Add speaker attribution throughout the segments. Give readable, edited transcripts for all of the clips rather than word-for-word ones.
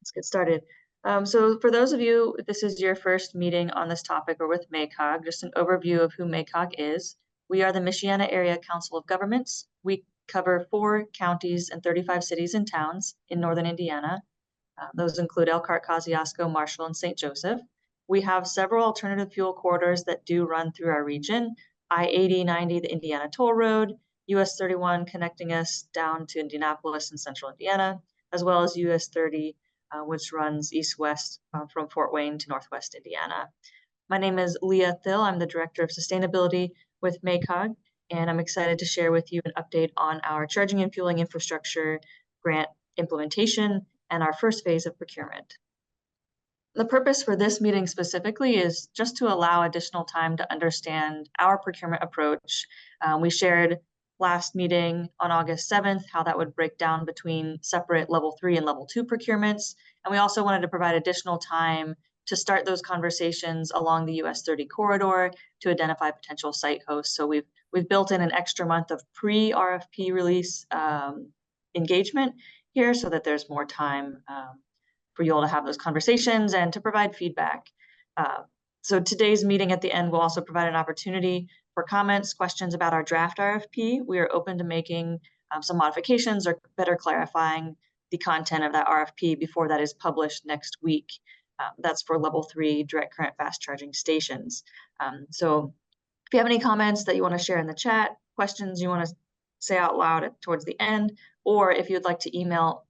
Speaker 1: Let's get started. So for those of you, if this is your first meeting on this topic or with MACOG, just an overview of who MACOG is. We are the Michiana Area Council of Governments. We cover 4 counties and 35 cities and towns in northern Indiana. Those include Elkhart, Kosciuszko, Marshall, and St. Joseph. We have several alternative fuel corridors that do run through our region. I-80, 90, the Indiana Toll Road, US 31 connecting us down to Indianapolis and central Indiana, as well as US 30, which runs east-west from Fort Wayne to northwest Indiana. My name is Leah Thill. I'm the Director of Sustainability with MACOG, and I'm excited to share with you an update on our charging and fueling infrastructure grant implementation and our first phase of procurement. The purpose for this meeting specifically is just to allow additional time to understand our procurement approach. We shared last meeting on August 7th how that would break down between separate level 3 and level 2 procurements. And we also wanted to provide additional time to start those conversations along the US 30 corridor to identify potential site hosts. So we've built in an extra month of pre-RFP release engagement here so that there's more time for you all to have those conversations and to provide feedback. So today's meeting at the end will also provide an opportunity for comments, questions about our draft RFP. We are open to making some modifications or better clarifying the content of that RFP before that is published next week. That's for level 3 direct current fast charging stations. So if you have any comments that you want to share in the chat, questions you want to say out loud towards the end, or if you'd like to email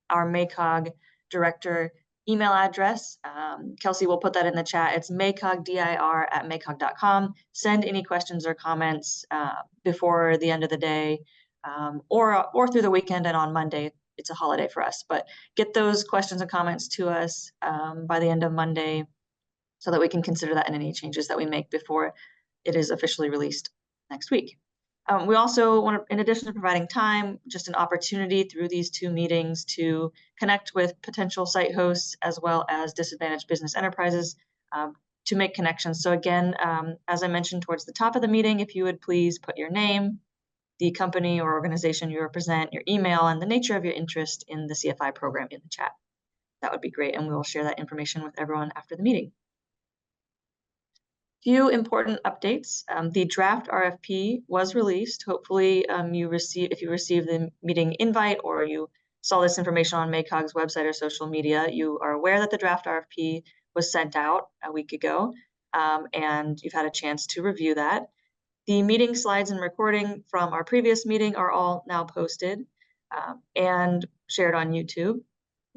Speaker 1: our MACOG director email address, Kelsey will put that in the chat. It's macogdir@macog.com. Send any questions or comments before the end of the day or through the weekend and on Monday. It's a holiday for us, but get those questions and comments to us by the end of Monday so that we can consider that in any changes that we make before it is officially released next week. We also want to, in addition to providing time, just an opportunity through these 2 meetings to connect with potential site hosts as well as disadvantaged business enterprises to make connections. So again, as I mentioned towards the top of the meeting, if you would please put your name, the company or organization you represent, your email, and the nature of your interest in the CFI program in the chat. That would be great, and we will share that information with everyone after the meeting. Few important updates. The draft RFP was released. Hopefully if you received the meeting invite or you saw this information on MACOG's website or social media, you are aware that the draft RFP was sent out a week ago, and you've had a chance to review that. The meeting slides and recording from our previous meeting are all now posted and shared on YouTube.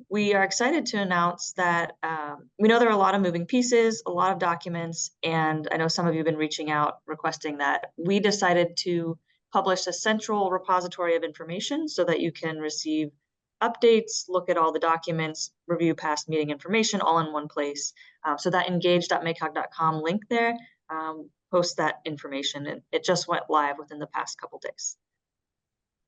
Speaker 1: We are excited to announce that we know there are a lot of moving pieces, a lot of documents, and I know some of you have been reaching out requesting that. We decided to publish a central repository of information so that you can receive updates, look at all the documents, review past meeting information all in one place. So that engage.macog.com link there posts that information, and it just went live within the past couple days.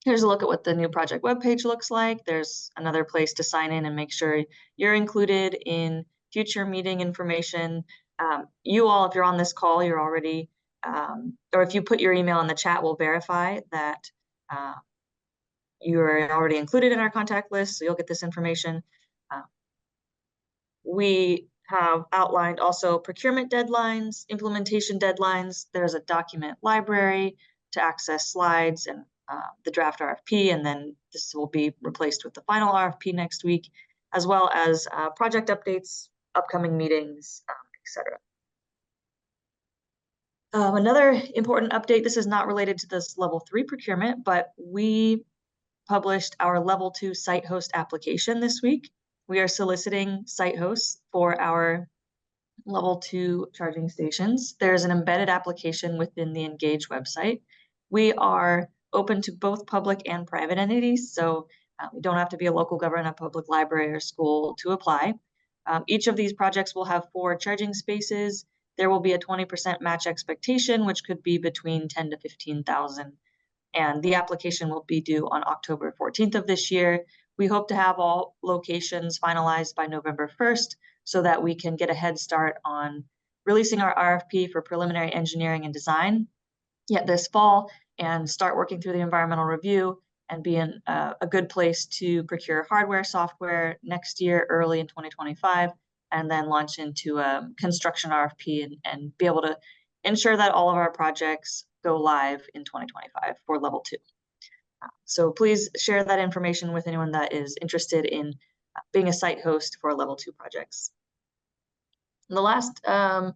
Speaker 1: Here's a look at what the new project webpage looks like. There's another place to sign in and make sure you're included in future meeting information. You all, if you're on this call, you're already, or if you put your email in the chat, we'll verify that you're already included in our contact list, so you'll get this information. We have outlined also procurement deadlines, implementation deadlines. There's a document library to access slides and the draft RFP, and then this will be replaced with the final RFP next week, as well as project updates, upcoming meetings, etc. Another important update, this is not related to this level 3 procurement, but we published our level 2 site host application this week. We are soliciting site hosts for our level 2 charging stations. There's an embedded application within the Engage website. We are open to both public and private entities, so you don't have to be a local government, a public library, or school to apply. Each of these projects will have 4 charging spaces. There will be a 20% match expectation, which could be between 10 to 15,000. And the application will be due on October 14th of this year. We hope to have all locations finalized by November 1st so that we can get a head start on releasing our RFP for preliminary engineering and design yet this fall and start working through the environmental review and be in a good place to procure hardware, software next year, early in 2025, and then launch into a construction RFP and be able to ensure that all of our projects go live in 2025 for level 2. So please share that information with anyone that is interested in being a site host for level 2 projects. And the last other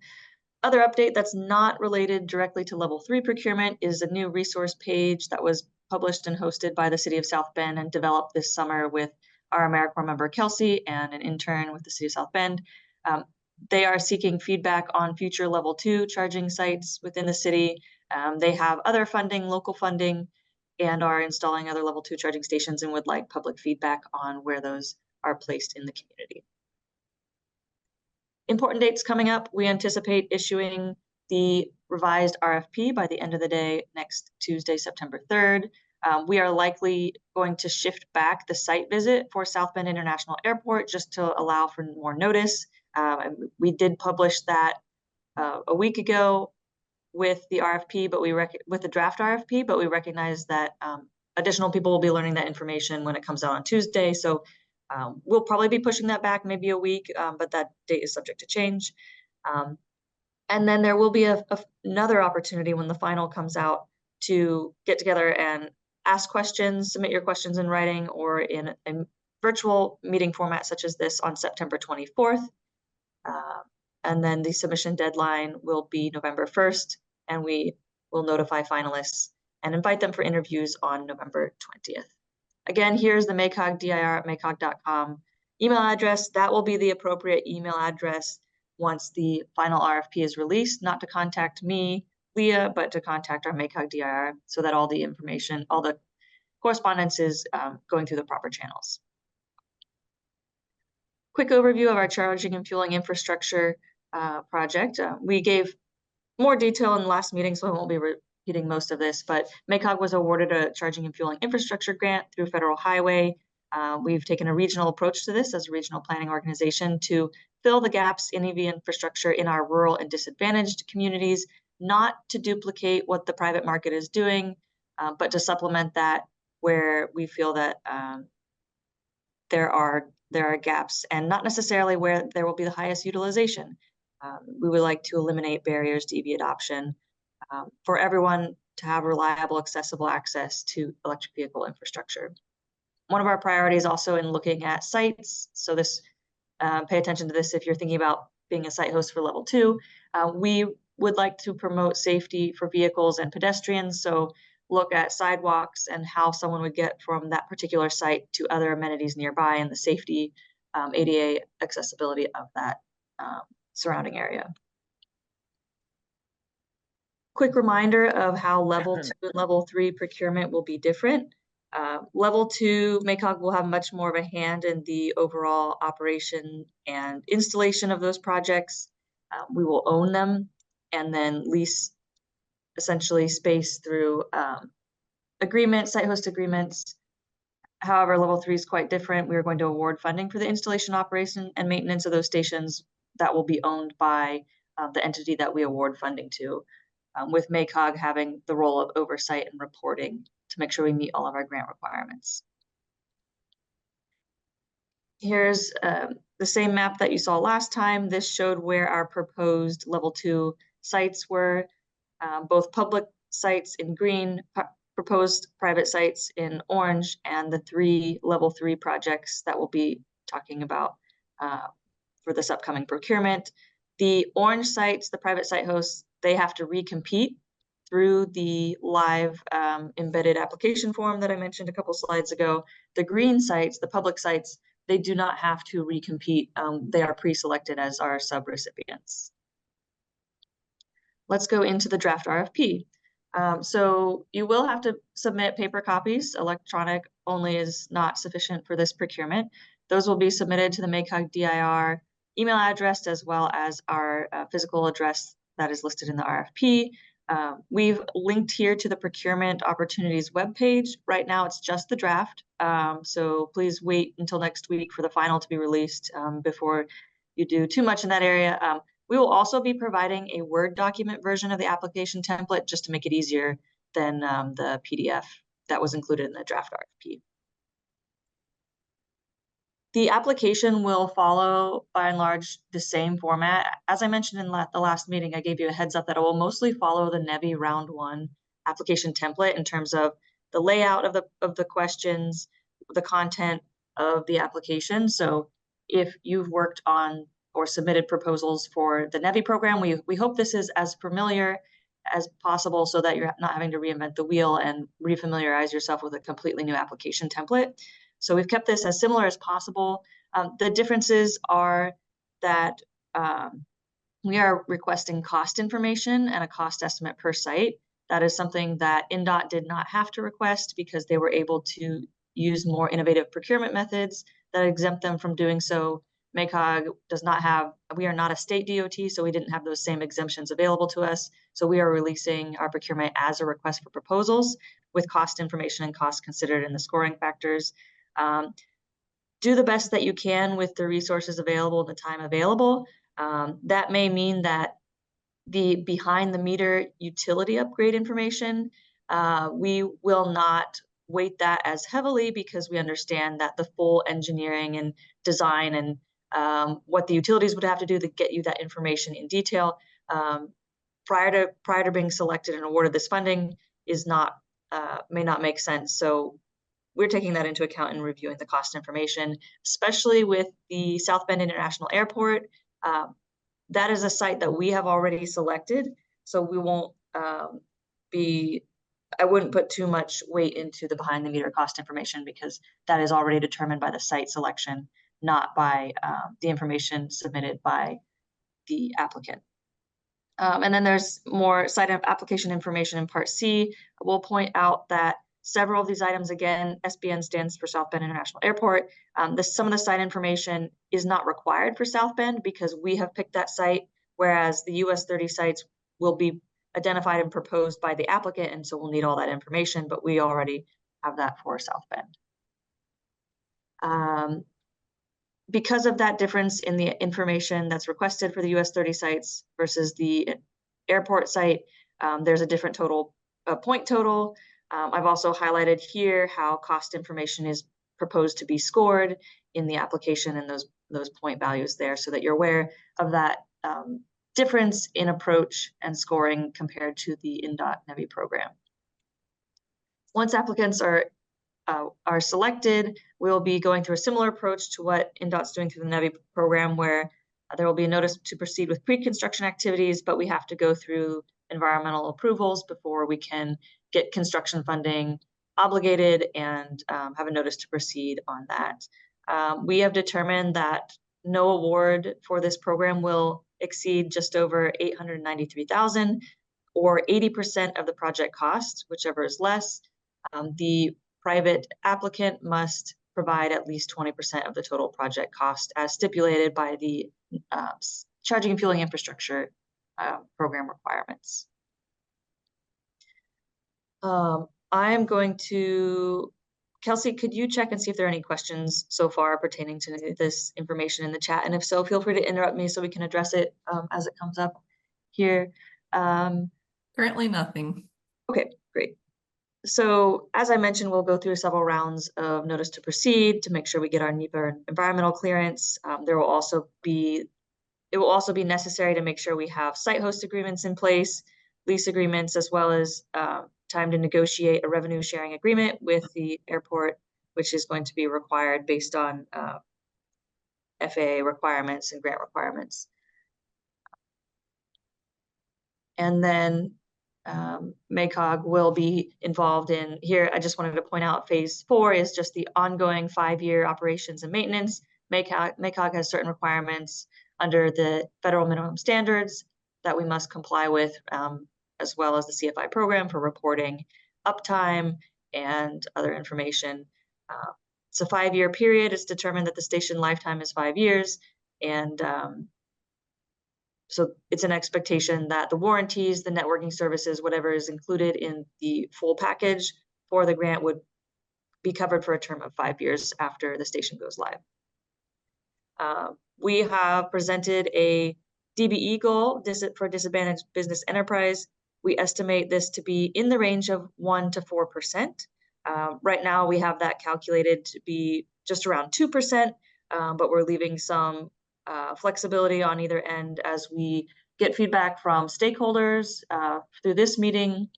Speaker 1: update that's not related directly to level 3 procurement is a new resource page that was published and hosted by the City of South Bend and developed this summer with our AmeriCorps member Kelsey and an intern with the City of South Bend. They are seeking feedback on future level 2 charging sites within the city. They have other funding, local funding, and are installing other level 2 charging stations and would like public feedback on where those are placed in the community. Important dates coming up, we anticipate issuing the revised RFP by the end of the day next Tuesday, September 3rd. We are likely going to shift back the site visit for South Bend International Airport just to allow for more notice. We did publish that a week ago with the RFP, but with the draft RFP, but we recognize that additional people will be learning that information when it comes out on Tuesday. So we'll probably be pushing that back maybe a week, but that date is subject to change. And then there will be another opportunity when the final comes out to get together and ask questions, submit your questions in writing or in a virtual meeting format such as this on September 24th. And then the submission deadline will be November 1st, and we will notify finalists and invite them for interviews on November 20th. Again, here's the MACOG dir@macog.com email address. That will be the appropriate email address once the final RFP is released, not to contact me, Leah, but to contact our MACOG DIR so that all the information, all the correspondence is going through the proper channels. Quick overview of our charging and fueling infrastructure project. We gave more detail in the last meeting, so I won't be repeating most of this, but MACOG was awarded a charging and fueling infrastructure grant through Federal Highway. We've taken a regional approach to this as a regional planning organization to fill the gaps in EV infrastructure in our rural and disadvantaged communities, not to duplicate what the private market is doing, but to supplement that where we feel that there are gaps and not necessarily where there will be the highest utilization. We would like to eliminate barriers to EV adoption for everyone to have reliable, accessible access to electric vehicle infrastructure. One of our priorities also in looking at sites, so this, pay attention to this if you're thinking about being a site host for level 2, we would like to promote safety for vehicles and pedestrians, so look at sidewalks and how someone would get from that particular site to other amenities nearby and the safety, ADA accessibility of that surrounding area. Quick reminder of how level 2 and level 3 procurement will be different. Level 2, MACOG will have much more of a hand in the overall operation and installation of those projects. We will own them and then lease essentially space through agreements, site host agreements. However, level 3 is quite different. We are going to award funding for the installation, operation, and maintenance of those stations that will be owned by the entity that we award funding to, with MACOG having the role of oversight and reporting to make sure we meet all of our grant requirements. Here's the same map that you saw last time. This showed where our proposed level 2 sites were, both public sites in green, proposed private sites in orange, and the 3 level 3 projects that we'll be talking about for this upcoming procurement. The orange sites, the private site hosts, they have to recompete through the live embedded application form that I mentioned a couple slides ago. The green sites, the public sites, they do not have to recompete. They are pre-selected as our sub-recipients. Let's go into the draft RFP. So you will have to submit paper copies. Electronic only is not sufficient for this procurement. Those will be submitted to the MACOG DIR email address as well as our physical address that is listed in the RFP. We've linked here to the procurement opportunities webpage. Right now it's just the draft. So please wait until next week for the final to be released before you do too much in that area. We will also be providing a Word document version of the application template just to make it easier than the PDF that was included in the draft RFP. The application will follow, by and large, the same format. As I mentioned in the last meeting, I gave you a heads up that it will mostly follow the NEVI round 1 application template in terms of the layout of the questions, the content of the application. So if you've worked on or submitted proposals for the NEVI program, we hope this is as familiar as possible so that you're not having to reinvent the wheel and refamiliarize yourself with a completely new application template. So we've kept this as similar as possible. The differences are that we are requesting cost information and a cost estimate per site. That is something that INDOT did not have to request because they were able to use more innovative procurement methods that exempt them from doing so. MACOG does not have, we are not a state DOT, so we didn't have those same exemptions available to us. So we are releasing our procurement as a request for proposals with cost information and cost considered in the scoring factors. Do the best that you can with the resources available and the time available. That may mean that the behind the meter utility upgrade information, we will not weight that as heavily because we understand that the full engineering and design and what the utilities would have to do to get you that information in detail prior to being selected and awarded this funding is not may not make sense. So we're taking that into account in reviewing the cost information, especially with the South Bend International Airport. That is a site that we have already selected, so we won't I wouldn't put too much weight into the behind the meter cost information because that is already determined by the site selection, not by the information submitted by the applicant. And then there's more site application information in Part C. We'll point out that several of these items, again, SBN stands for South Bend International Airport. Some of the site information is not required for South Bend because we have picked that site, whereas the US 30 sites will be identified and proposed by the applicant, and so we'll need all that information, but we already have that for South Bend. Because of that difference in the information that's requested for the US 30 sites versus the airport site, there's a different total, point total. I've also highlighted here how cost information is proposed to be scored in the application and those point values there so that you're aware of that difference in approach and scoring compared to the INDOT NEVI program. Once applicants are selected, we'll be going through a similar approach to what INDOT's doing through the NEVI program, where there will be a notice to proceed with pre-construction activities, but we have to go through environmental approvals before we can get construction funding obligated and have a notice to proceed on that. We have determined that no award for this program will exceed just over $893,000 or 80% of the project cost, whichever is less. The private applicant must provide at least 20% of the total project cost as stipulated by the charging and fueling infrastructure program requirements. I am going to, Kelsey, could you check and see if there are any questions so far pertaining to this information in the chat? And if so, feel free to interrupt me so we can address it as it comes up here.
Speaker 2: Currently nothing.
Speaker 1: Okay, great. So as I mentioned, we'll go through several rounds of notice to proceed to make sure we get our NEPA environmental clearance. It will also be necessary to make sure we have site host agreements in place, lease agreements, as well as time to negotiate a revenue sharing agreement with the airport, which is going to be required based on FAA requirements and grant requirements. And then MACOG will be involved in here. I just wanted to point out phase 4 is just the ongoing 5-year operations and maintenance. MACOG has certain requirements under the federal minimum standards that we must comply with, as well as the CFI program for reporting uptime and other information. It's a 5-year period. It's determined that the station lifetime is 5 years. And so it's an expectation that the warranties, the networking services, whatever is included in the full package for the grant would be covered for a term of 5 years after the station goes live. We have presented a DBE goal for disadvantaged business enterprise. We estimate this to be in the range of 1 to 4%. Right now, we have that calculated to be just around 2%, but we're leaving some flexibility on either end as we get feedback from stakeholders through this meeting,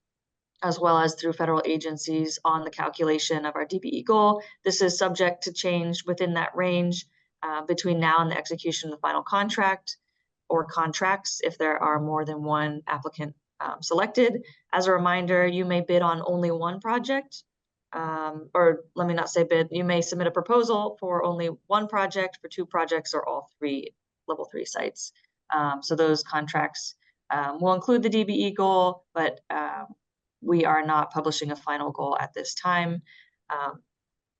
Speaker 1: as well as through federal agencies on the calculation of our DBE goal. This is subject to change within that range between now and the execution of the final contract or contracts if there are more than one applicant selected. As a reminder, you may bid on only one project, or let me not say bid, you may submit a proposal for only one project, for 2 projects, or all 3 level 3 sites. So those contracts will include the DBE goal, but we are not publishing a final goal at this time.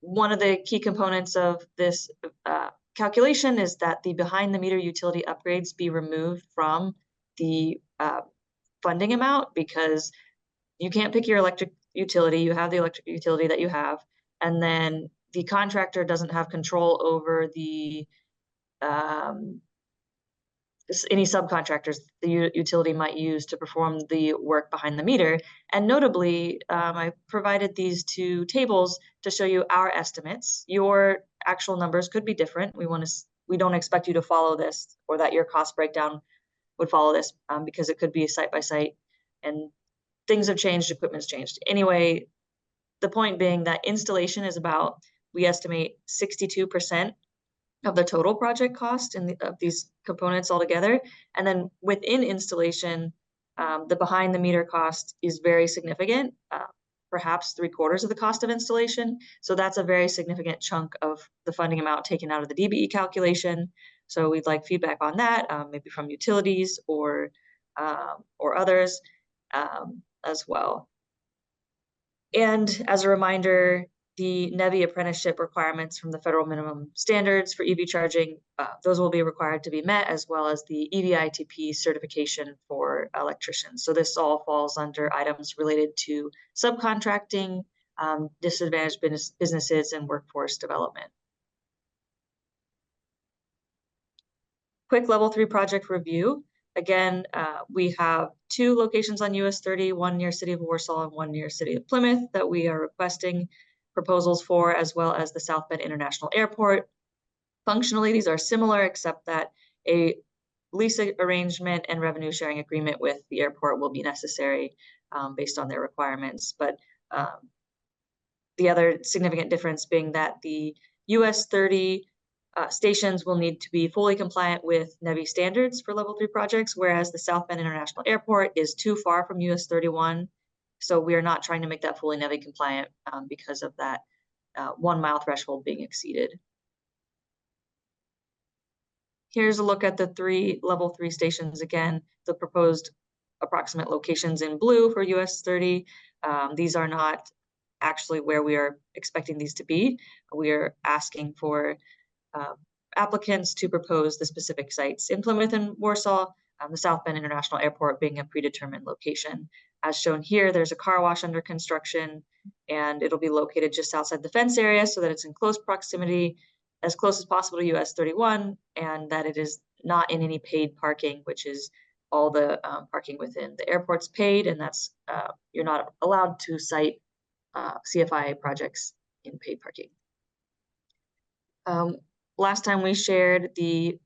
Speaker 1: One of the key components of this calculation is that the behind the meter utility upgrades be removed from the funding amount, because you can't pick your electric utility. You have the electric utility that you have, and then the contractor doesn't have control over the any subcontractors the utility might use to perform the work behind the meter. And notably, I provided these 2 tables to show you our estimates. Your actual numbers could be different. We don't expect you to follow this, or that your cost breakdown would follow this, because it could be site by site, and things have changed, equipment's changed. Anyway, the point being that installation is about, we estimate 62% of the total project cost of these components altogether. And then within installation, the behind the meter cost is very significant, perhaps 3/4 of the cost of installation. So that's a very significant chunk of the funding amount taken out of the DBE calculation. So we'd like feedback on that, maybe from utilities or others as well. And as a reminder, the NEVI apprenticeship requirements from the federal minimum standards for EV charging, those will be required to be met, as well as the EVITP certification for electricians. So this all falls under items related to subcontracting, disadvantaged businesses, and workforce development. Quick level 3 project review. Again, we have 2 locations on US 30, one near City of Warsaw and one near City of Plymouth, that we are requesting proposals for, as well as the South Bend International Airport. Functionally, these are similar, except that a lease arrangement and revenue sharing agreement with the airport will be necessary based on their requirements. But the other significant difference being that the US 30 stations will need to be fully compliant with NEVI standards for level 3 projects, whereas the South Bend International Airport is too far from US 31. So we are not trying to make that fully NEVI compliant because of that 1 mile threshold being exceeded. Here's a look at the 3 level 3 stations again, the proposed approximate locations in blue for US 30. These are not actually where we are expecting these to be. We are asking for applicants to propose the specific sites in Plymouth and Warsaw, the South Bend International Airport being a predetermined location. As shown here, there's a car wash under construction, and it'll be located just outside the fence area so that it's in close proximity, as close as possible to US 31, and that it is not in any paid parking, which is all the parking within the airport's paid, and that's you're not allowed to site CFI projects in paid parking. Last time we shared the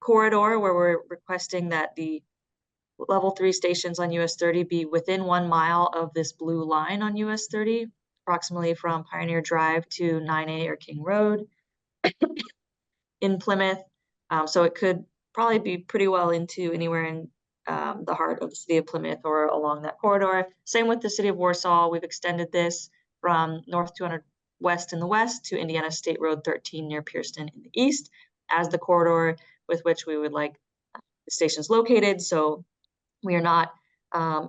Speaker 1: corridor where we're requesting that the level 3 stations on US 30 be within 1 mile of this blue line on US 30, approximately from Pioneer Drive to 9A or King Road in Plymouth. So it could probably be pretty well into anywhere in the heart of the city of Plymouth or along that corridor. Same with the city of Warsaw. We've extended this from North 200 West in the west to Indiana State Road 13 near Pierceton in the east as the corridor with which we would like the stations located. So we are not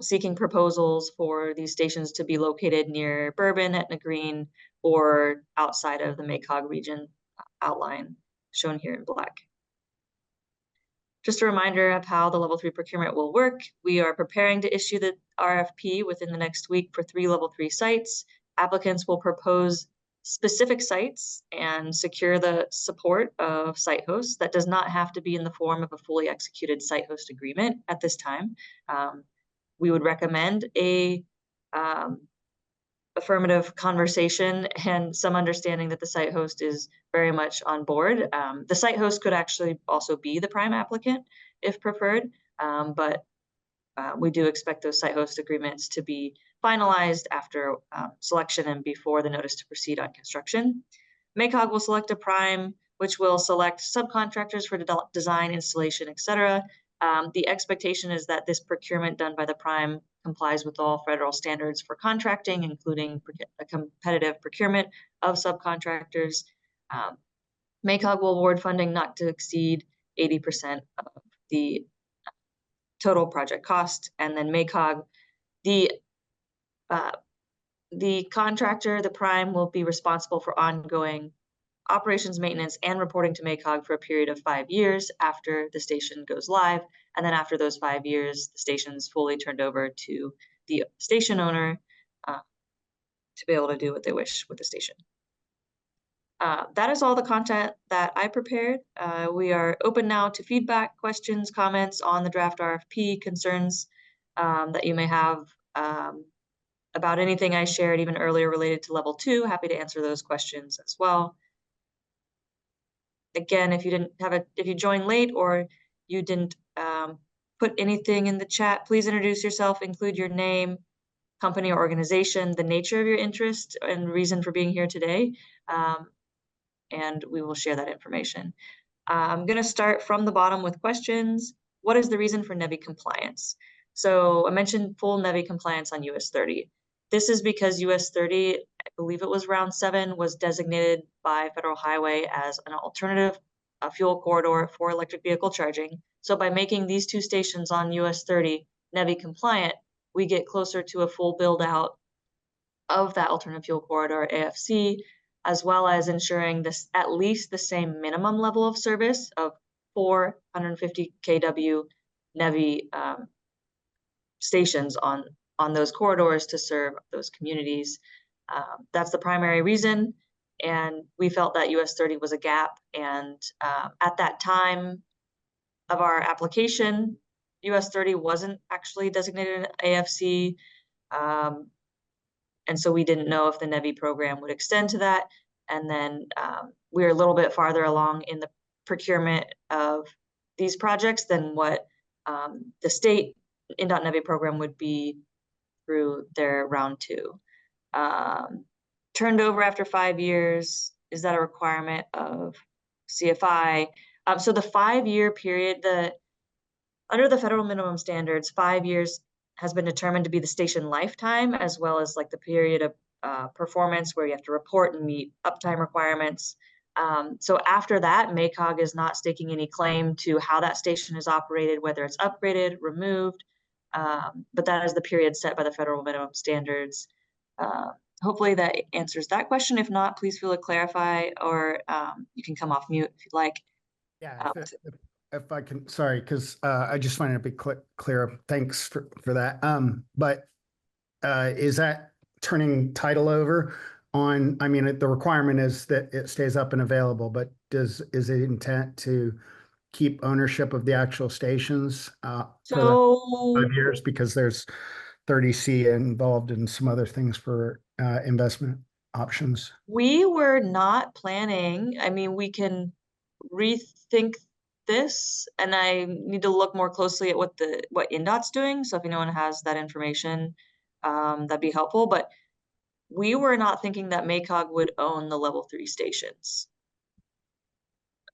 Speaker 1: seeking proposals for these stations to be located near Bourbon, Etna Green, or outside of the MACOG region outline shown here in black. Just a reminder of how the level 3 procurement will work. We are preparing to issue the RFP within the next week for 3 level 3 sites. Applicants will propose specific sites and secure the support of site hosts. That does not have to be in the form of a fully executed site host agreement at this time. We would recommend a affirmative conversation and some understanding that the site host is very much on board. The site host could actually also be the prime applicant if preferred, but we do expect those site host agreements to be finalized after selection and before the notice to proceed on construction. MACOG will select a prime, which will select subcontractors for design, installation, etc. The expectation is that this procurement done by the prime complies with all federal standards for contracting, including a competitive procurement of subcontractors. MACOG will award funding not to exceed 80% of the total project cost, and then MACOG, the contractor, the prime, will be responsible for ongoing operations, maintenance, and reporting to MACOG for a period of 5 years after the station goes live. And then after those 5 years, the station's fully turned over to the station owner to be able to do what they wish with the station. That is all the content that I prepared. We are open now to feedback, questions, comments on the draft RFP, concerns that you may have about anything I shared even earlier related to level 2. Happy to answer those questions as well. Again, if you joined late or you didn't put anything in the chat, please introduce yourself, include your name, company or organization, the nature of your interest and reason for being here today, and we will share that information. I'm going to start from the bottom with questions. What is the reason for NEVI compliance? So I mentioned full NEVI compliance on US 30. This is because US 30, I believe it was round 7, was designated by Federal Highway as an alternative fuel corridor for electric vehicle charging. So by making these 2 stations on US 30 NEVI compliant, we get closer to a full build out of that alternative fuel corridor, AFC, as well as ensuring this at least the same minimum level of service of 450 kW NEVI stations on those corridors to serve those communities. That's the primary reason, and we felt that US 30 was a gap, and at that time of our application, US 30 wasn't actually designated an AFC, and so we didn't know if the NEVI program would extend to that. And then we're a little bit farther along in the procurement of these projects than what the state INDOT NEVI program would be through their round 2. Turned over after 5 years, is that a requirement of CFI? So the 5-year period, under the federal minimum standards, 5 years has been determined to be the station lifetime, as well as like the period of performance where you have to report and meet uptime requirements. So after that, MACOG is not staking any claim to how that station is operated, whether it's upgraded, removed, but that is the period set by the federal minimum standards. Hopefully that answers that question. If not, please feel to clarify, or you can come off mute if you'd like.
Speaker 3: Yeah, if I can, sorry, because I just wanted to be clear. Thanks for that. But is that turning title over on? I mean, the requirement is that it stays up and available, but is it intent to keep ownership of the actual stations for the 5 years, because there's 30C involved in some other things for investment options?
Speaker 1: We were not planning. I mean, we can rethink this, and I need to look more closely at what INDOT's doing. So if anyone has that information, that'd be helpful. But we were not thinking that MACOG would own the level 3 stations.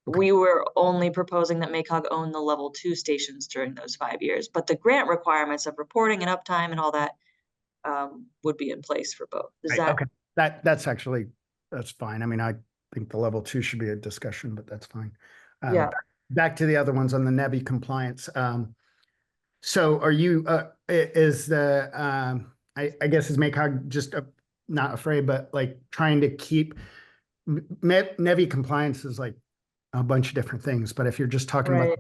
Speaker 1: Okay. We were only proposing that MACOG own the level 2 stations during those 5 years. But the grant requirements of reporting and uptime and all that would be in place for both.
Speaker 3: Okay. That's fine. I mean, I think the level 2 should be a discussion, but that's fine.
Speaker 1: Yeah.
Speaker 3: Back to the other ones on the NEVI compliance. So are you, I guess is MACOG just not afraid, but like trying to keep NEVI compliance is like a bunch of different things. But if you're just talking about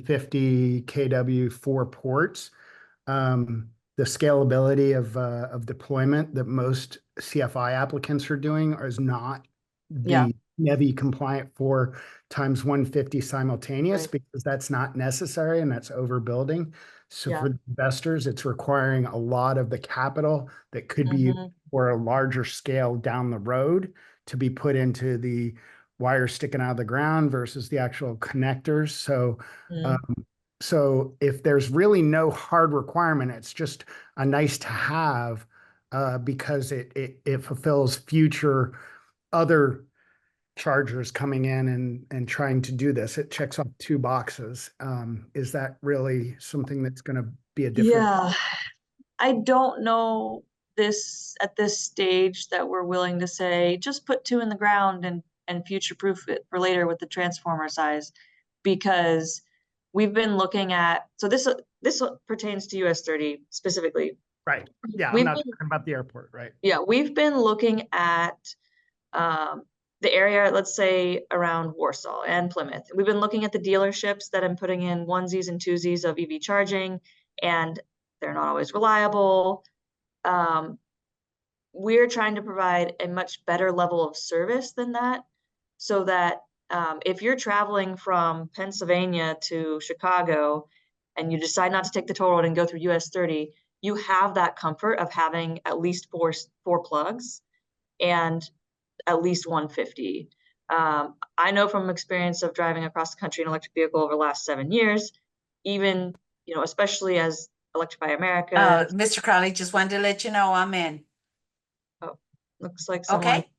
Speaker 3: 50 kW 4 ports, the scalability of deployment that most CFI applicants are doing is not the NEVI compliant 4 times 150 simultaneous,
Speaker 1: Right.
Speaker 3: because that's not necessary and that's overbuilding. So
Speaker 1: Yeah.
Speaker 3: for the investors, it's requiring a lot of the capital that could be used
Speaker 1: Mhm.
Speaker 3: for a larger scale down the road to be put into the wire sticking out of the ground versus the actual connectors. So
Speaker 1: Mm.
Speaker 3: so if there's really no hard requirement, it's just a nice to have, because it fulfills future other chargers coming in and trying to do this. It checks off 2 boxes. Is that really something that's going to be a different?
Speaker 1: Yeah, I don't know this at this stage that we're willing to say, just put 2 in the ground and future-proof it for later with the transformer size. Because we've been looking at, so this pertains to US 30 specifically.
Speaker 3: Right. Yeah, I'm
Speaker 1: We've
Speaker 3: not
Speaker 1: been,
Speaker 3: talking about the airport, right?
Speaker 1: yeah, we've been looking at the area, let's say around Warsaw and Plymouth. We've been looking at the dealerships that I'm putting in onesies and twosies of EV charging, and they're not always reliable. We're trying to provide a much better level of service than that, so that if you're traveling from Pennsylvania to Chicago and you decide not to take the toll road and go through US 30, you have that comfort of having at least four plugs and at least 150. I know from experience of driving across the country in an electric vehicle over the last 7 years, even, especially as Electrify America.
Speaker 4: Mr. Crowley, just wanted to let you know I'm in.
Speaker 1: Oh, looks like someone
Speaker 4: Okay.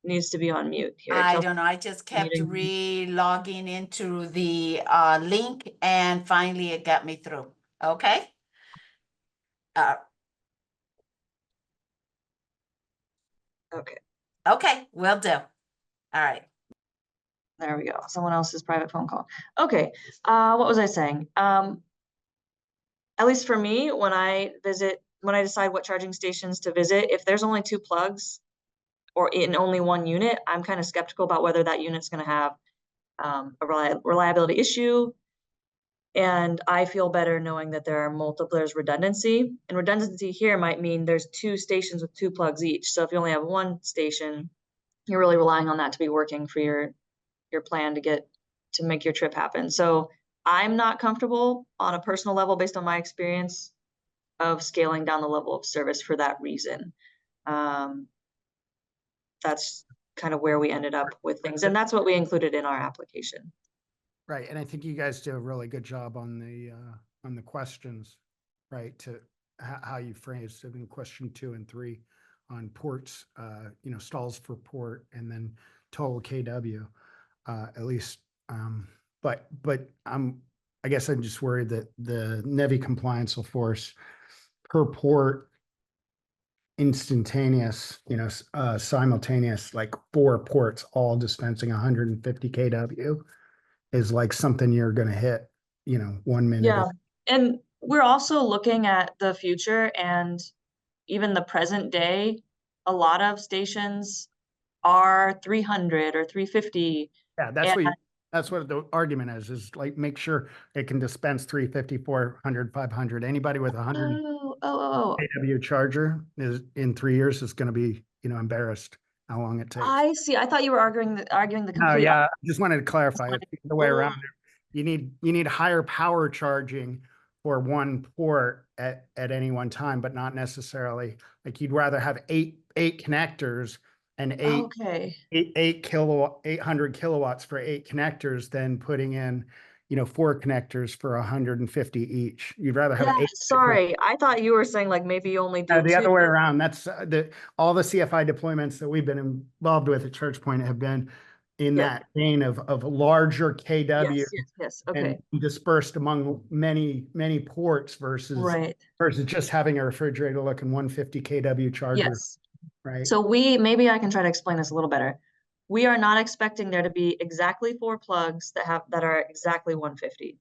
Speaker 1: needs to be on mute here.
Speaker 4: I
Speaker 1: Kelsey,
Speaker 4: don't know. I just kept
Speaker 1: muting.
Speaker 4: re-logging into the link and finally it got me through. Okay.
Speaker 1: Okay,
Speaker 4: Okay, will do. All right.
Speaker 1: there we go. Someone else's private phone call. Okay, what was I saying? At least for me, when I decide what charging stations to visit, if there's only 2 plugs or in only 1 unit, I'm kind of skeptical about whether that unit's going to have a reliability issue. And I feel better knowing that there's redundancy. And redundancy here might mean there's 2 stations with 2 plugs each. So if you only have 1 station, you're really relying on that to be working for your plan to make your trip happen. So I'm not comfortable on a personal level, based on my experience, of scaling down the level of service for that reason. That's kind of where we ended up with things, and that's what we included in our application.
Speaker 3: Right. And I think you guys do a really good job on the questions, right? To how you phrased it in question 2 and 3 on ports, stalls for port, and then total KW, at least. But I guess I'm just worried that the NEVI compliance will force per port instantaneous, simultaneous, like 4 ports all dispensing 150 KW is like something you're going to hit, 1 minute.
Speaker 1: Yeah, and we're also looking at the future and even the present day. A lot of stations are 300 or 350.
Speaker 3: Yeah, that's what the argument is like, make sure it can dispense 350, 400, 500. Anybody with 100
Speaker 1: Oh,
Speaker 3: kW charger is in 3 years is going to be, embarrassed how long it takes.
Speaker 1: I see. I thought you were arguing the
Speaker 3: No,
Speaker 1: complete.
Speaker 3: yeah, I just wanted to clarify
Speaker 1: Just
Speaker 3: it's the way
Speaker 1: wanted-
Speaker 3: around. You need higher power charging for 1 port at any one time, but not necessarily, like, you'd rather have eight connectors and
Speaker 1: Okay.
Speaker 3: 800 kilowatts for 8 connectors than putting in, 4 connectors for 150 each. You'd rather have
Speaker 1: Yeah,
Speaker 3: 8.
Speaker 1: sorry. I thought you were saying like maybe you only do
Speaker 3: The
Speaker 1: 2.
Speaker 3: other way around. That's all the CFI deployments that we've been involved with at ChargePoint have been in
Speaker 1: Yeah.
Speaker 3: that vein of larger KW
Speaker 1: Yes. Okay.
Speaker 3: and dispersed among many ports versus
Speaker 1: Right.
Speaker 3: just having a refrigerator looking 150 KW charger,
Speaker 1: Yes.
Speaker 3: right?
Speaker 1: So maybe I can try to explain this a little better. We are not expecting there to be exactly 4 plugs that are exactly 150.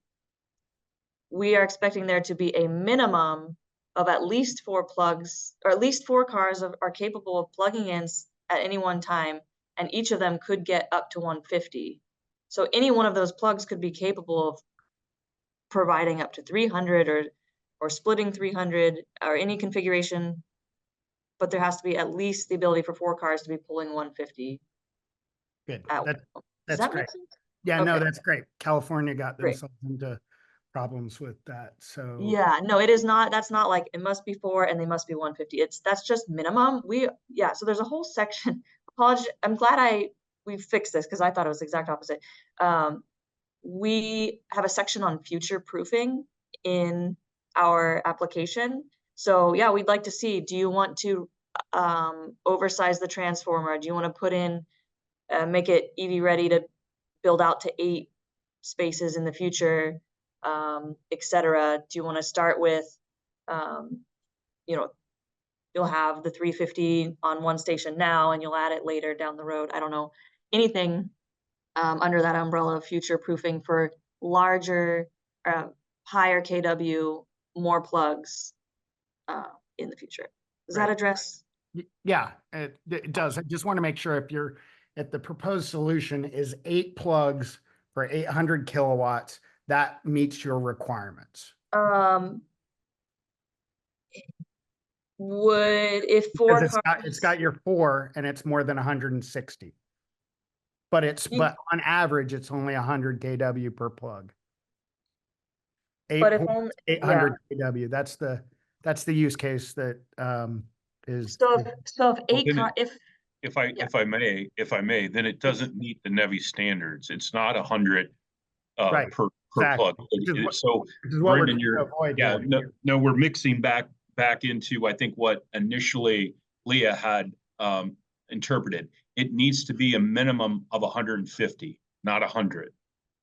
Speaker 1: We are expecting there to be a minimum of at least 4 plugs, or at least 4 cars are capable of plugging in at any one time, and each of them could get up to 150. So any one of those plugs could be capable of providing up to 300 or splitting 300 or any configuration, but there has to be at least the ability for 4 cars to be pulling 150.
Speaker 3: Good.
Speaker 1: Does
Speaker 3: That's
Speaker 1: that
Speaker 3: great.
Speaker 1: make sense?
Speaker 3: Yeah, no,
Speaker 1: Okay.
Speaker 3: that's great. California got
Speaker 1: Great.
Speaker 3: themselves into problems with that. So
Speaker 1: Yeah, no, it is not, that's not like, it must be 4 and they must be 150. That's just minimum. Yeah, so there's a whole section. Apology, I'm glad we fixed this because I thought it was the exact opposite. We have a section on future proofing in our application. So yeah, we'd like to see, do you want to oversize the transformer? Do you want to put in, make it EV ready to build out to 8 spaces in the future, et cetera? Do you want to start with, you know, you'll have the 350 on one station now and you'll add it later down the road. I don't know, anything under that umbrella of future proofing for larger, higher KW, more plugs in the future. Does that
Speaker 3: Right.
Speaker 1: address?
Speaker 3: yeah, it does. I just want to make sure if the proposed solution is 8 plugs for 800 kilowatts, that meets your requirements.
Speaker 1: Would, if
Speaker 3: Because
Speaker 1: 4
Speaker 3: it's
Speaker 1: cars,
Speaker 3: got your 4 and it's more than 160. But but on average, it's only 100 kW per plug.
Speaker 1: but if only,
Speaker 3: 800 kW. That's the use case that is.
Speaker 1: so if 8
Speaker 5: then
Speaker 1: car,
Speaker 5: If
Speaker 1: Yeah.
Speaker 5: I may, then it doesn't meet the NEVI standards. It's not 100
Speaker 3: Right,
Speaker 5: per
Speaker 3: exactly.
Speaker 5: plug. So
Speaker 3: This is what we're
Speaker 5: Brendan,
Speaker 3: trying to avoid here.
Speaker 5: no, we're mixing back into, I think, what initially Leah had interpreted. It needs to be a minimum of 150, not 100.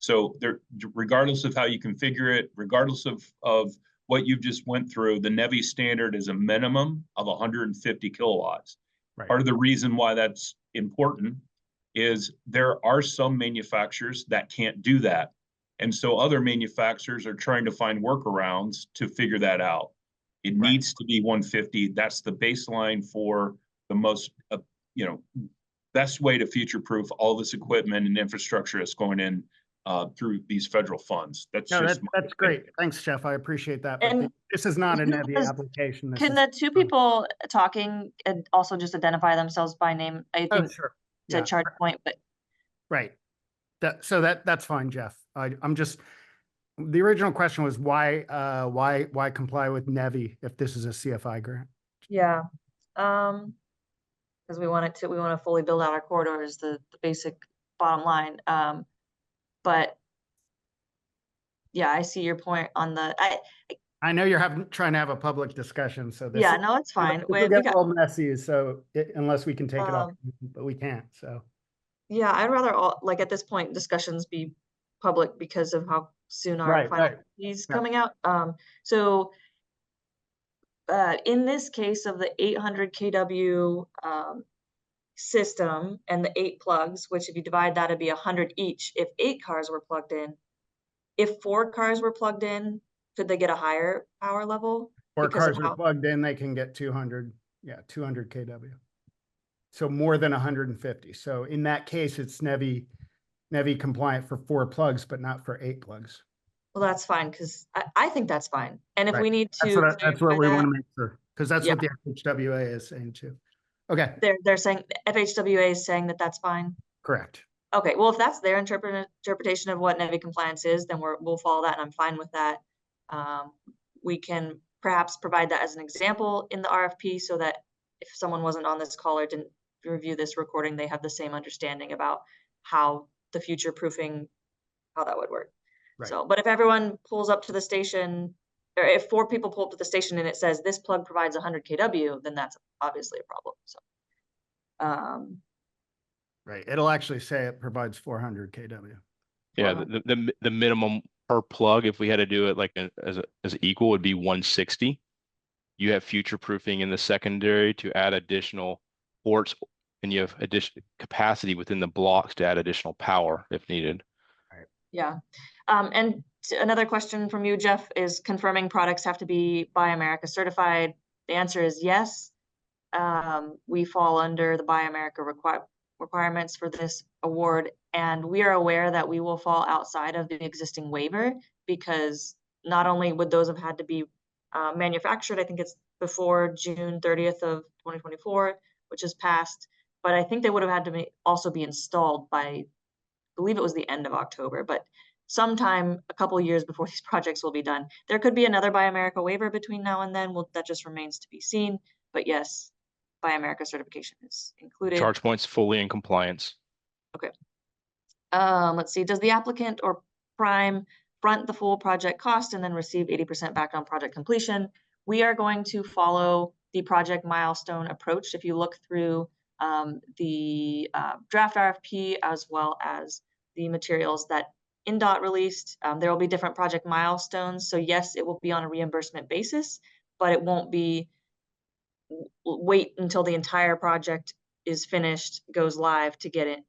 Speaker 5: So there, regardless of how you configure it, regardless of what you just went through, the NEVI standard is a minimum of 150 kilowatts.
Speaker 3: Right.
Speaker 5: Part of the reason why that's important is there are some manufacturers that can't do that. And so other manufacturers are trying to find workarounds to figure that out. It
Speaker 3: Right.
Speaker 5: needs to be 150. That's the baseline for the most, best way to future-proof all this equipment and infrastructure that's going in through these federal funds. That's
Speaker 3: That's great. Thanks, Jeff. I appreciate that. But
Speaker 1: And
Speaker 3: this is not a NEVI
Speaker 1: does-
Speaker 3: application.
Speaker 1: can the 2 people talking and also just identify themselves by name? I
Speaker 3: Oh,
Speaker 1: think
Speaker 3: sure.
Speaker 1: it's a charge point, but
Speaker 3: Right. That's fine, Jeff. I'm just, the original question was why comply with NEVI if this is a CFI grant?
Speaker 1: yeah. Because we want to fully build out our corridors, the basic bottom line. But yeah, I see your point on the,
Speaker 3: I know you're trying to have a public discussion, so this
Speaker 1: yeah, no, it's fine.
Speaker 3: It'll get a little messy, so unless we can take it off, but we can't, so.
Speaker 1: Yeah, I'd rather like at this point, discussions be public because of how soon our
Speaker 3: Right,
Speaker 1: final
Speaker 3: right.
Speaker 1: is
Speaker 3: Yeah.
Speaker 1: coming out. So in this case of the 800 kW system and the 8 plugs, which if you divide that, it'd be 100 each. If 8 cars were plugged in, if 4 cars were plugged in, could they get a higher power level?
Speaker 3: Or
Speaker 1: Because of
Speaker 3: cars are plugged in, they can get 200 kW. So more than 150. So in that case, it's NEVI compliant for 4 plugs, but not for 8 plugs.
Speaker 1: Well, that's fine, because I think that's fine. And if
Speaker 3: Right.
Speaker 1: we need
Speaker 3: That's
Speaker 1: to
Speaker 3: what we
Speaker 1: clarify
Speaker 3: want
Speaker 1: that,
Speaker 3: to make sure, because that's
Speaker 1: Yeah.
Speaker 3: what the FHWA is saying too. Okay,
Speaker 1: they're saying, FHWA is saying that that's fine.
Speaker 3: correct.
Speaker 1: Okay, well, if that's their interpretation of what NEVI compliance is, then we'll follow that, and I'm fine with that. We can perhaps provide that as an example in the RFP so that if someone wasn't on this call or didn't review this recording, they have the same understanding about how the future proofing, how that would work.
Speaker 3: Right.
Speaker 1: So, but if everyone pulls up to the station, or if 4 people pull up to the station and it says this plug provides 100 kW, then that's obviously a problem. So,
Speaker 3: Right. It'll actually say it provides 400 kW.
Speaker 6: Yeah,
Speaker 1: Wow.
Speaker 6: the minimum per plug, if we had to do it like as equal, would be 160. You have future proofing in the secondary to add additional ports, and you have additional capacity within the blocks to add additional power if needed.
Speaker 1: Yeah. And another question from you, Jeff, is confirming products have to be Buy America certified. The answer is yes. We fall under the Buy America requirements for this award, and we are aware that we will fall outside of the existing waiver because not only would those have had to be manufactured, I think it's before June 30th of 2024, which is passed, but I think they would have had to also be installed by, I believe it was the end of October, but sometime a couple years before these projects will be done. There could be another Buy America waiver between now and then. Well, that just remains to be seen. But yes, Buy America certification is included.
Speaker 6: Charge points fully in compliance.
Speaker 1: Let's see, does the applicant or prime front the full project cost and then receive 80% back on project completion? We are going to follow the project milestone approach. If you look through the draft RFP as well as the materials that INDOT released, there will be different project milestones. So yes, it will be on a reimbursement basis, but it won't be wait until the entire project is finished, goes live to get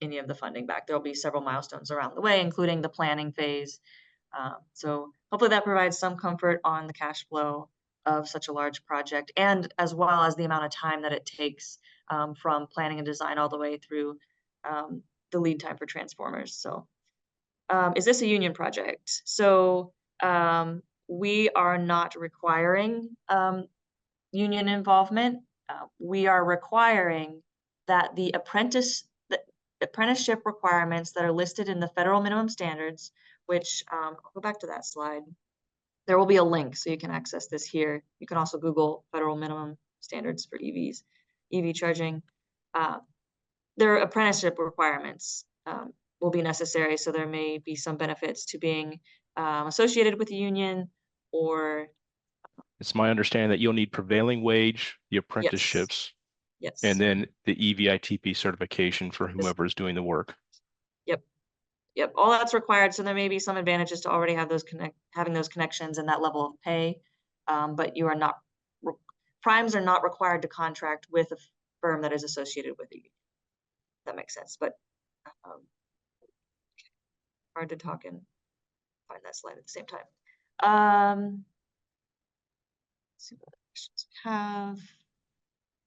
Speaker 1: any of the funding back. There'll be several milestones around the way, including the planning phase. So hopefully that provides some comfort on the cash flow of such a large project, and as well as the amount of time that it takes from planning and design all the way through the lead time for transformers. So is this a union project? So we are not requiring union involvement. We are requiring that the apprenticeship requirements that are listed in the federal minimum standards, which I'll go back to that slide. There will be a link so you can access this here. You can also Google federal minimum standards for EVs, EV charging. Their apprenticeship requirements will be necessary, so there may be some benefits to being associated with the union, or
Speaker 6: It's my understanding that you'll need prevailing wage, the apprenticeships,
Speaker 1: yes.
Speaker 6: and then the EVITP certification for whoever is doing the work.
Speaker 1: Yep, all that's required. So there may be some advantages to already have having those connections and that level of pay, but you are not primes are not required to contract with a firm that is associated with a union. That makes sense, but hard to talk and find that slide at the same time. Let's see what other questions we have.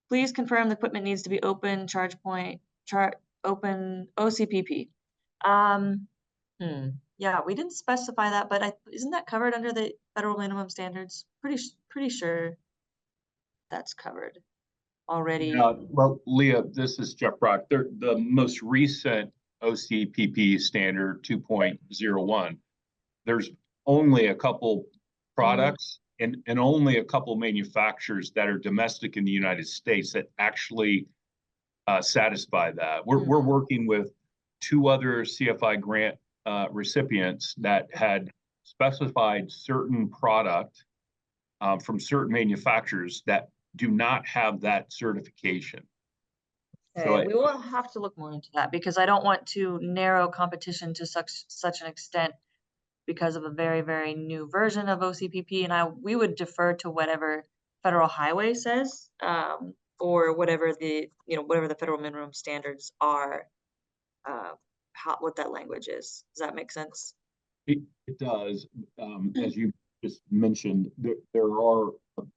Speaker 1: Please confirm the equipment needs to be open, open OCPP. Yeah, we didn't specify that, but isn't that covered under the federal minimum standards? Pretty sure that's covered already.
Speaker 5: Well, Leah, this is Jeff Brock. The most recent OCPP standard 2.01, there's only a couple products and only a couple manufacturers that are domestic in the United States that actually satisfy that. We're working with 2 other CFI grant recipients that had specified certain product from certain manufacturers that do not have that certification.
Speaker 1: Okay,
Speaker 5: So
Speaker 1: we will have to look more into that, because I don't want to narrow competition to such an extent because of a very, very new version of OCPP, and we would defer to whatever Federal Highway says, or whatever whatever the federal minimum standards are, what that language is. Does that make sense?
Speaker 5: It does. As you just mentioned, there are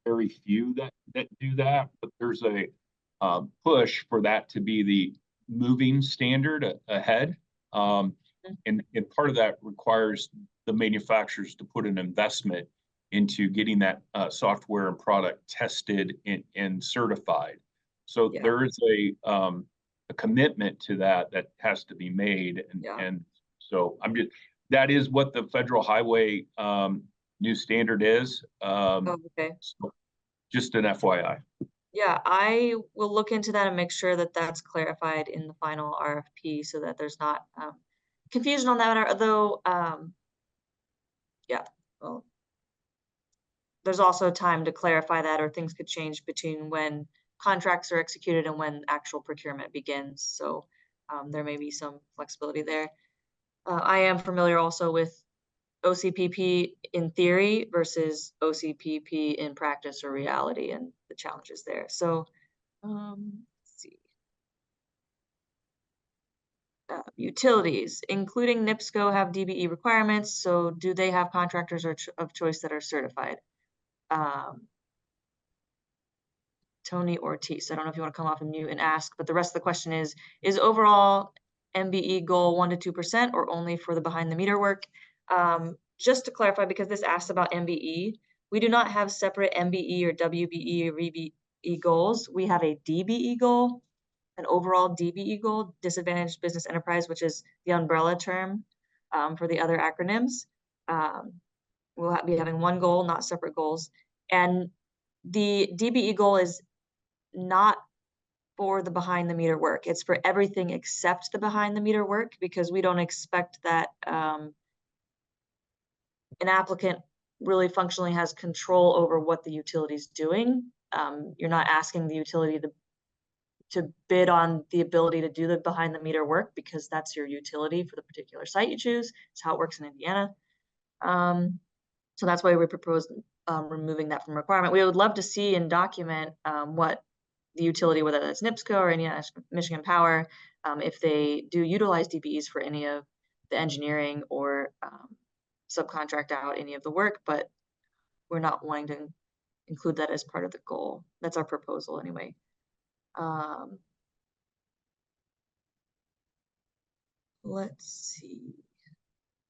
Speaker 5: very few that do that, but there's a push for that to be the moving standard ahead. And part of that requires the manufacturers to put an investment into getting that software and product tested and certified. So there is a commitment to that has to be made, and so that is what the Federal Highway new standard is.
Speaker 1: Okay.
Speaker 5: So just an FYI.
Speaker 1: Yeah, I will look into that and make sure that that's clarified in the final RFP so that there's not confusion on that. Although, well, there's also time to clarify that, or things could change between when contracts are executed and when actual procurement begins. So there may be some flexibility there. I am familiar also with OCPP in theory versus OCPP in practice or reality, and the challenges there. So let's see. Utilities, including NIPSCO, have DBE requirements. So do they have contractors of choice that are certified? Tony Ortiz, I don't know if you want to come off of mute and ask, but the rest of the question is overall MBE goal 1 to 2% or only for the behind the meter work? Just to clarify, because this asks about MBE, we do not have separate MBE or WBE or VBE goals. We have a DBE goal. an overall DBE goal, disadvantaged business enterprise, which is the umbrella term for the other acronyms. We'll be having one goal, not separate goals. And the DBE goal is not for the behind the meter work. It's for everything except the behind the meter work, because we don't expect that an applicant really functionally has control over what the utility is doing. You're not asking the utility to bid on the ability to do the behind the meter work, because that's your utility for the particular site you choose. It's how it works in Indiana. So that's why we proposed removing that from requirement. We would love to see and document what the utility, whether that's NIPSCO or Indiana Michigan Power, if they do utilize DBEs for any of the engineering or subcontract out any of the work, but we're not wanting to include that as part of the goal. That's our proposal anyway. Let's see.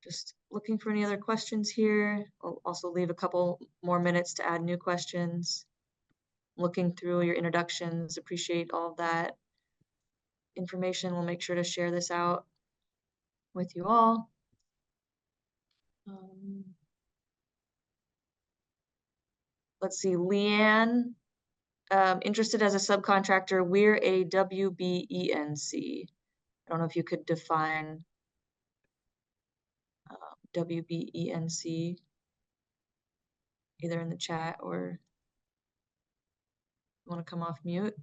Speaker 1: Just looking for any other questions here. I'll also leave a couple more minutes to add new questions. Looking through your introductions, appreciate all of that information. We'll make sure to share this out with you all. Let's see, Leanne, interested as a subcontractor, we're a WBENC. I don't know if you could define WBENC either in the chat or you want to come off mute.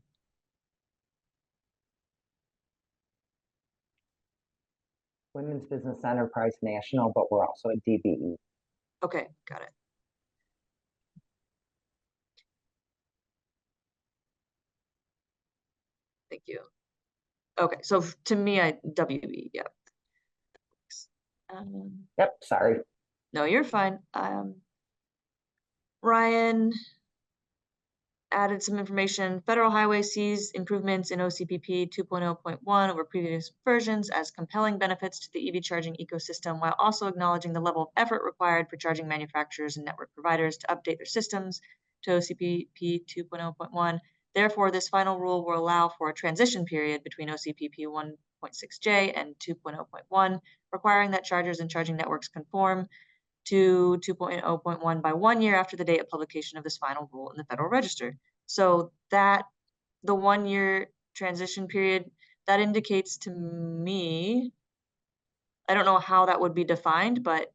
Speaker 7: Women's Business Enterprise National, but we're also a DBE.
Speaker 1: Okay, got it. Thank you. Okay, so to me, WB, yep.
Speaker 7: Yep, sorry.
Speaker 1: No, you're fine. Ryan added some information. Federal Highway sees improvements in OCPP 2.0.1 over previous versions as compelling benefits to the EV charging ecosystem, while also acknowledging the level of effort required for charging manufacturers and network providers to update their systems to OCPP 2.0.1. Therefore, this final rule will allow for a transition period between OCPP 1.6J and 2.0.1, requiring that chargers and charging networks conform to 2.0.1 by 1 year after the date of publication of this final rule in the Federal Register. So that the 1 year transition period, that indicates to me, I don't know how that would be defined, but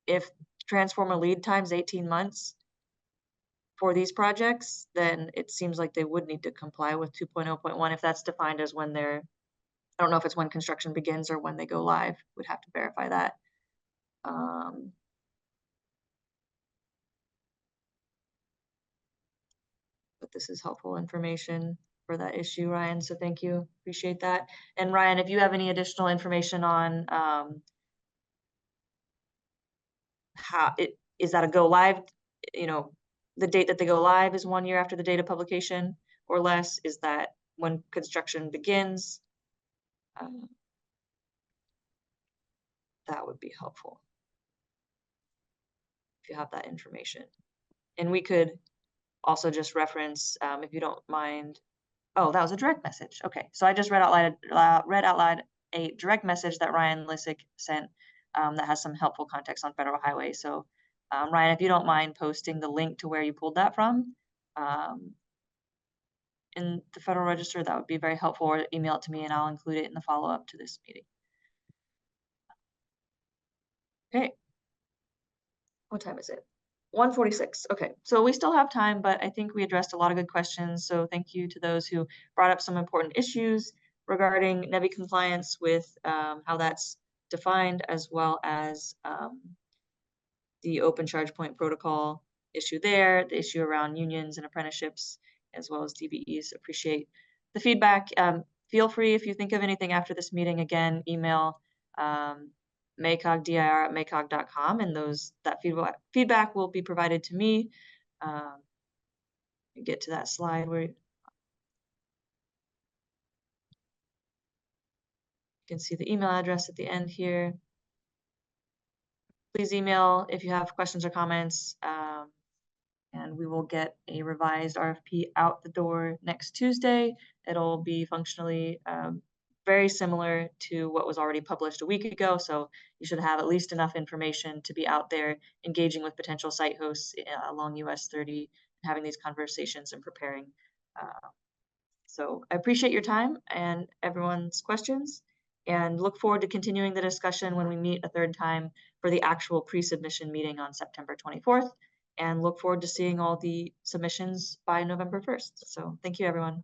Speaker 1: if transformer lead time's 18 months for these projects, then it seems like they would need to comply with 2.0.1 if that's defined as when they're, I don't know if it's when construction begins or when they go live. We'd have to verify that. But this is helpful information for that issue, Ryan. So thank you, appreciate that. And Ryan, if you have any additional information on how it is that a go live, you know, the date that they go live is 1 year after the date of publication or less, is that when construction begins? That would be helpful if you have that information. And we could also just reference, if you don't mind. Oh, that was a direct message. Okay, so I just read out loud a direct message that Ryan Lissick sent that has some helpful context on Federal Highway. So Ryan, if you don't mind posting the link to where you pulled that from in the Federal Register, that would be very helpful, or email it to me and I'll include it in the follow-up to this meeting. Okay. What time is it? 1:46. Okay, so we still have time, but I think we addressed a lot of good questions. So thank you to those who brought up some important issues regarding NEVI compliance with how that's defined, as well as the open charge point protocol issue there, the issue around unions and apprenticeships, as well as DBEs. Appreciate the feedback. Feel free, if you think of anything after this meeting, again, email MACOG, dir@macog.com, and that feedback will be provided to me. Get to that slide where you can see the email address at the end here. Please email if you have questions or comments, and we will get a revised RFP out the door next Tuesday. It'll be functionally very similar to what was already published a week ago. So you should have at least enough information to be out there engaging with potential site hosts along US 30, having these conversations and preparing. So I appreciate your time and everyone's questions, and look forward to continuing the discussion when we meet a third time for the actual pre-submission meeting on September 24th, and look forward to seeing all the submissions by November 1st. So thank you, everyone.